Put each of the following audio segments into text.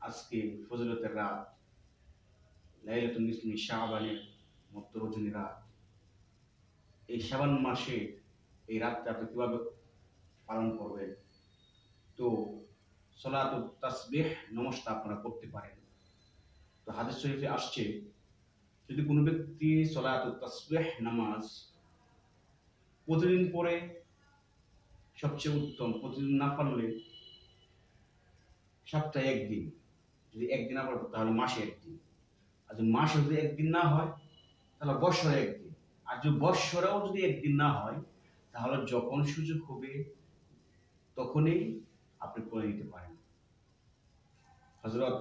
আজকে ফজিলতের রাত, লাইলাতুল নিসফি শাবানের মধ্য রজনী রাত। এই শাবান মাসে এই রাতটা আপনি কিভাবে পালন করবেন? তো সলাতুত তাসবিহ নামাজটা আপনারা করতে পারেন। তো হাদিস শরীফে আসছে, যদি কোনো ব্যক্তি সলাতুত তাসবিহ নামাজ প্রতিদিন পড়ে সবচেয়ে উত্তম, প্রতিদিন না পারলে সপ্তাহে একদিন, যদি একদিন না পারবো তাহলে মাসে একদিন, আর যদি মাসে যদি একদিন না হয় তাহলে বৎসরে একদিন, আর যদি বৎসরেও যদি একদিন না হয় তাহলে যখন সুযোগ হবে তখনই আপনি করে নিতে পারেন। হযরত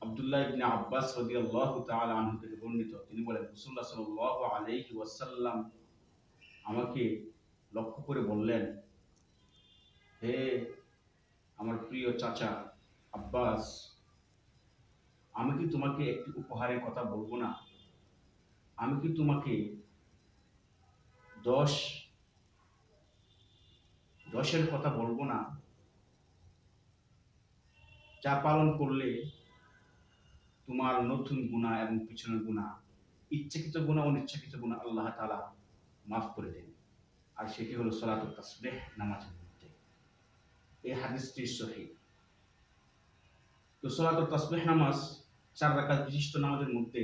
আব্দুল্লাহ ইবনে আব্বাস রাদিয়াল্লাহু তাআলা আনহু থেকে বর্ণিত, তিনি বলেন রাসূলুল্লাহ সাল্লাল্লাহু আলাইহি ওয়াসাল্লাম আমাকে লক্ষ্য করে বললেন, হে আমার প্রিয় চাচা আব্বাস, আমি কি তোমাকে একটি উপহারের কথা বলবো না? আমি কি তোমাকে 10 10-এর কথা বলবো না, যা পালন করলে তোমার নতুন গুনাহ এবং পিছনের গুনাহ, ইচ্ছাকৃত গুনাহ, অনিচ্ছাকৃত গুনাহ আল্লাহ তাআলা মাফ করে দেন। আর সেটি হলো সলাতুত তাসবিহ নামাজের মধ্যে। এই হাদিসটি সহিহ। তো সলাতুত তাসবিহ নামাজ 4 রাকাত বিশিষ্ট নামাজের মধ্যে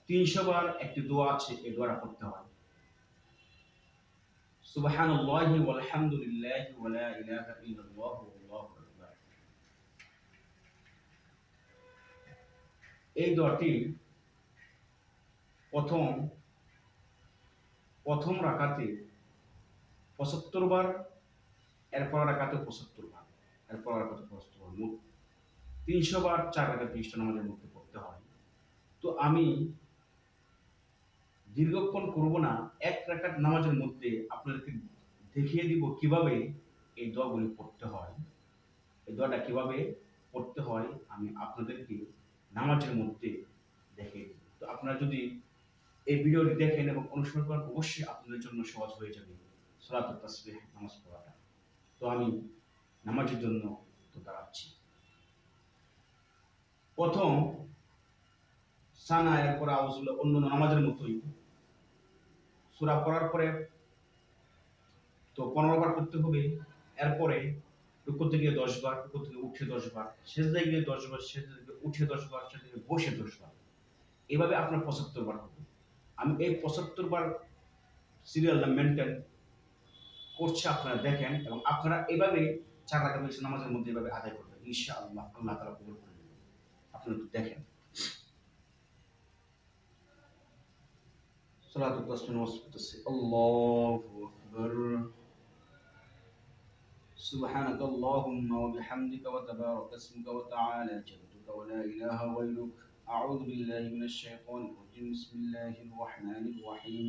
300 বার একটি দোয়া আছে, এই দোয়াটা পড়তে হয়। সুবহানাল্লাহি ওয়াল হামদুলিল্লাহি ওয়া লা ইলাহা ইল্লাল্লাহু ওয়াল্লাহু আকবার। এই দোয়াটি প্রথম প্রথম রাকাতে 75 বার, এরপর রাকাতে 75 বার, এরপর রাকাতে 75 বার, মোট 300 বার 4 রাকাত বিশিষ্ট নামাজের মধ্যে পড়তে হয়। তো আমি দীর্ঘক্ষণ করব না, 1 রাকাত নামাজের মধ্যে আপনাদেরকে দেখিয়ে দিব কিভাবে এই দোয়াগুলি পড়তে হয়। এই দোয়াটা কিভাবে পড়তে হয় আমি আপনাদেরকে নামাজের মধ্যে দেখিয়ে দিব। তো আপনারা যদি এই ভিডিওটি দেখেন এবং অনুসরণ করেন, অবশ্যই আপনাদের জন্য সহজ হয়ে যাবে সলাতুত তাসবিহ নামাজ পড়াটা। তো আমি নামাজের জন্য তো দাঁড়াচ্ছি। প্রথম সানা, এরপর আউযুবিল্লাহ, অন্যান্য নামাজের মতোই সূরা পড়ার পরে তো 15 বার করতে হবে। এরপরে রুকু থেকে 10 বার, রুকু থেকে উঠে 10 বার, সিজদায় গিয়ে 10 বার, সিজদা থেকে উঠে 10 বার, সিজদা থেকে বসে 10 বার। এভাবে আপনার 75 বার হবে। আমি এই 75 বার সিরিয়ালটা মেইনটেইন করছি, আপনারা দেখেন এবং আপনারা এভাবে 4 রাকাত বিশিষ্ট নামাজের মধ্যে এভাবে আদায় করবেন। ইনশাআল্লাহ আল্লাহ তাআলা কবুল করে নেবেন। আপনারা একটু দেখেন। সলাতুত তাসবিহ নামাজ পড়তেছি। আল্লাহু আকবার। سبحانك اللهم وبحمدك وتبارك اسمك وتعالى جدك ولا إله غيرك. أعوذ بالله من الشيطان الرجيم. بسم الله الرحمن الرحيم.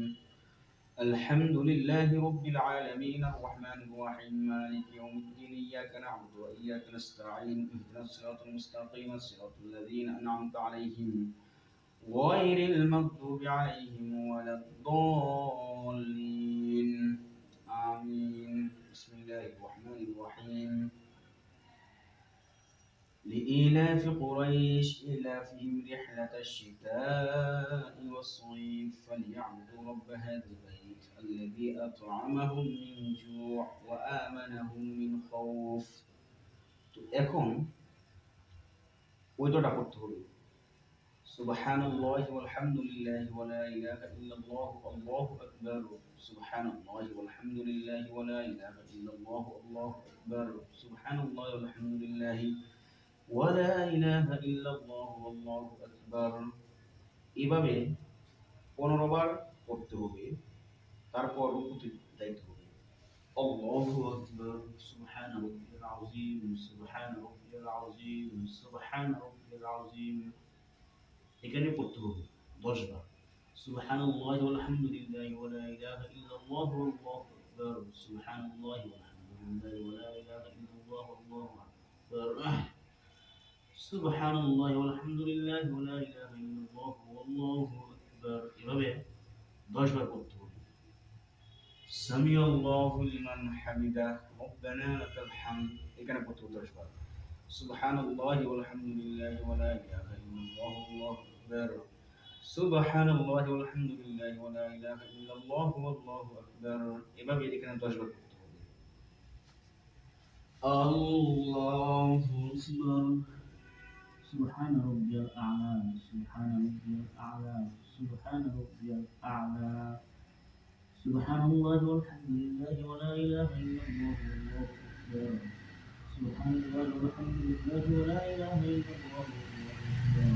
الحمد لله رب العالمين الرحمن الرحيم مالك يوم الدين. إياك نعبد وإياك نستعين. اهدنا الصراط المستقيم صراط الذين أنعمت عليهم غير المغضوب عليهم ولا الضالين. آمين. بسم الله الرحمن الرحيم. لإيلاف قريش إيلافهم رحلة الشتاء والصيف فليعبدوا رب هذا البيت الذي أطعمهم من جوع وآمنهم من خوف. তো এখন ওই দোয়াটা পড়তে হবে। সুবহানাল্লাহি ওয়াল হামদুলিল্লাহি ওয়া লা ইলাহা ইল্লাল্লাহু আল্লাহু আকবার। সুবহানাল্লাহি ওয়াল হামদুলিল্লাহি ওয়া লা ইলাহা ইল্লাল্লাহু আল্লাহু আকবার। সুবহানাল্লাহি ওয়াল হামদুলিল্লাহি ওয়া লা ইলাহা ইল্লাল্লাহু আল্লাহু আকবার। এভাবে 15 বার পড়তে হবে। তারপর রুকুতে যাইতে হবে। আল্লাহু আকবার। সুবহান রাব্বিয়াল আযীম, সুবহান রাব্বিয়াল আযীম, সুবহান রাব্বিয়াল আযীম। এখানে পড়তে হবে 10 বার। সুবহানাল্লাহি ওয়াল হামদুলিল্লাহি ওয়া লা ইলাহা ইল্লাল্লাহু আল্লাহু আকবার। সুবহানাল্লাহি ওয়াল হামদুলিল্লাহি ওয়া লা ইলাহা ইল্লাল্লাহু আল্লাহু আকবার। সুবহানাল্লাহি ওয়াল হামদুলিল্লাহি ওয়া লা ইলাহা ইল্লাল্লাহু আল্লাহু আকবার। এভাবে 10 বার পড়তে হবে। সামিআল্লাহু লিমান হামিদা রব্বানা লাকাল হামদ, এখানে পড়তে হবে 10 বার। সুবহানাল্লাহি ওয়ালহামদুলিল্লাহি ওয়া লা ইলাহা ইল্লাল্লাহু আল্লাহু আকবার। সুবহানাল্লাহি ওয়ালহামদুলিল্লাহি ওয়া লা ইলাহা ইল্লাল্লাহু আল্লাহু আকবার। এভাবে এখানে 10 বার করতে হবে। আল্লাহু আকবার। سبحان ربي الأعلى سبحان ربي الأعلى سبحان ربي الأعلى سبحان الله والحمد لله ولا إله إلا الله والله أكبر سبحان الله والحمد لله ولا إله إلا الله والله أكبر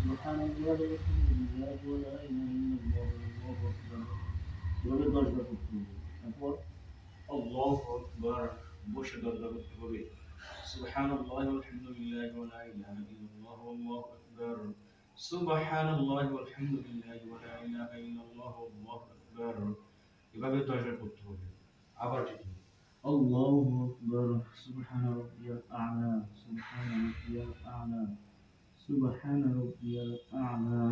سبحان الله والحمد لله ولا إله إلا الله والله أكبر এভাবে 10 বার করতে হবে তারপর আল্লাহু আকবার। বসে দরজা করতে হবে। সুবহানাল্লাহি ওয়ালহামদুলিল্লাহি ওয়া লা ইলাহা ইল্লাল্লাহু আল্লাহু আকবার। সুবহানাল্লাহি ওয়ালহামদুলিল্লাহি ওয়া লা ইলাহা ইল্লাল্লাহু আল্লাহু আকবার। এভাবে 10 বার করতে হবে। আবার ঠিক الله أكبر سبحان ربي الأعلى سبحان ربي الأعلى سبحان ربي الأعلى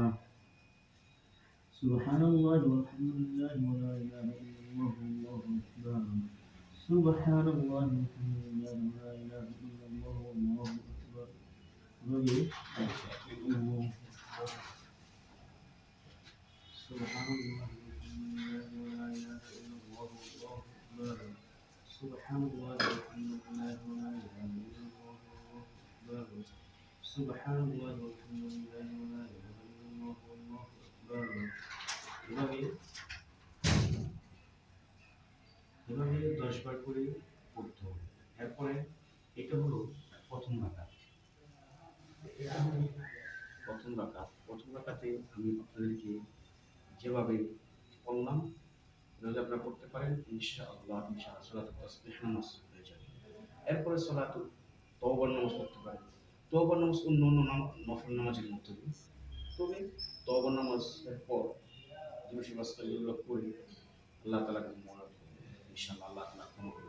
سبحان الله والحمد لله ولا إله إلا الله والله أكبر سبحان الله والحمد لله ولا إله إلا الله والله أكبر ربي الله সুবহানাল্লাহি ওয়ালহামদুলিল্লাহি ওয়া লা ইলাহা ইল্লাল্লাহু আল্লাহু আকবার। সুবহানাল্লাহি ওয়ালহামদুলিল্লাহি ওয়া লা ইলাহা ইল্লাল্লাহু আল্লাহু আকবার। সুবহানাল্লাহি ওয়ালহামদুলিল্লাহি ওয়া লা ইলাহা ইল্লাল্লাহু আল্লাহু আকবার। এভাবে এভাবে 10 বার করে পড়তে হবে। এরপরে এটা হলো প্রথম রাকাত। প্রথম রাকাতে আমি আপনাদেরকে যেভাবে বললাম যদি আপনারা করতে পারেন ইনশাআল্লাহ সালাতুত তাসবিহ নামাজ হয়ে যাবে। এরপরে সালাতুল তওবার নামাজ পড়তে পারেন। তওবার নামাজ অন্য নফল নামাজের মতো, তবে তওবার নামাজের পর যে বেশি বাস্তাগুলো করে আল্লাহ তাআলাকে মনে রাখবেন। ইনশাআল্লাহ আল্লাহ তাআলা